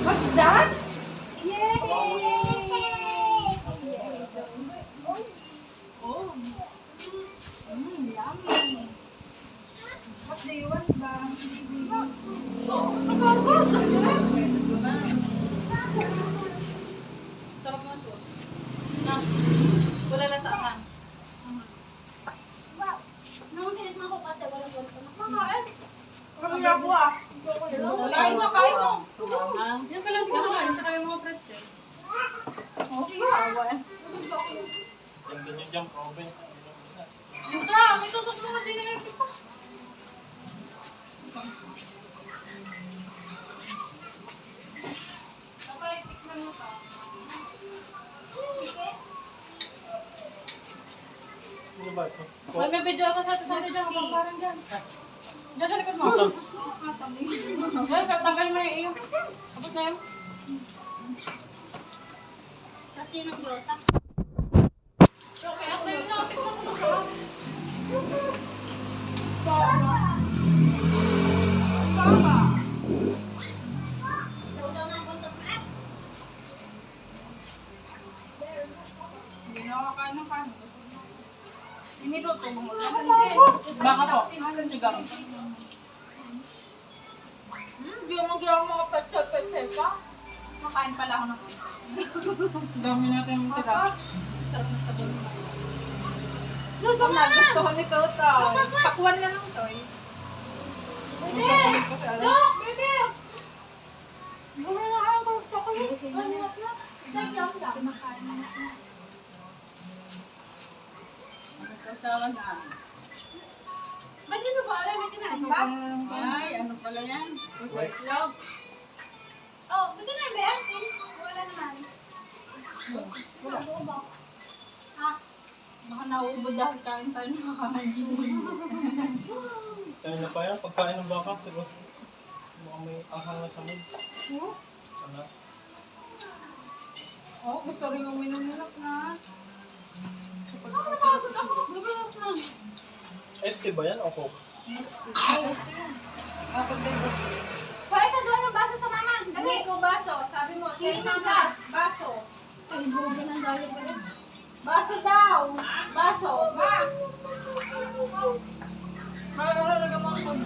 What's that? Yay! Oh. Yummy. What do you want ba? Sarap ng sauce. Na, wala lang sa akin. Nakakilit mo ako kasi wala ko. Makain. Wala ko ah. Kain mo, kain mo. Yan pala, hindi ka nakain. Tsaka yung mga pretzel. Okay, awa eh. Yung ganyan dyan, proven. Ika, may tutok mo na din yung ito. Okay, tikman mo ka. Sige. Ano ba ito? May video ako sa ito dyan. Parang dyan. Dyan sa likod mo. Dyan, tanggalin mo na yung iyo. Tapos na yun. Sa sinong Diyosa? Okay, ako yun na. Tikman mo siya. Papa. Daw ng punta pa. Hindi na makakain ng kanin. Iniluto mo. Hindi. Baka po. Sigaw. Hindi mo gawang mga petsel ka. Makain pala ako na. Dami natin yung tira. Sarap na sabon mo. Ang nagustuhan ni Toto. Pakwan na lang to eh. Bebe! Dok! Bebe! Gawin na ako. Chocolate. Malingat na. Nagyam lang. Kinakain na natin. Nagsasawa na. Ba't dito ba? Alam mo kinain ba? Ay, ano pala yan? Wait lang. Oh, may kinain ba yan? Wala naman. Wala. Ano ba? Ha? Baka nauubod dahil kain tayo ng kakain. Kaya na pa yan, pagkain ng baka, siguro. Mukhang may ahang na sa mood. Sana. Oh, gusto rin yung minunulak na. Napagod ako. Napagod na. ST ba yan o Coke? Ay, gusto yun. Ako din. Pwede ka doon ng baso sa mama. Hindi Dali. ko baso. Sabi mo, kay mama. Baso. Ay, buga ng dali pa rin. Baso daw. Baso. Ma! Mayroon talaga mga food.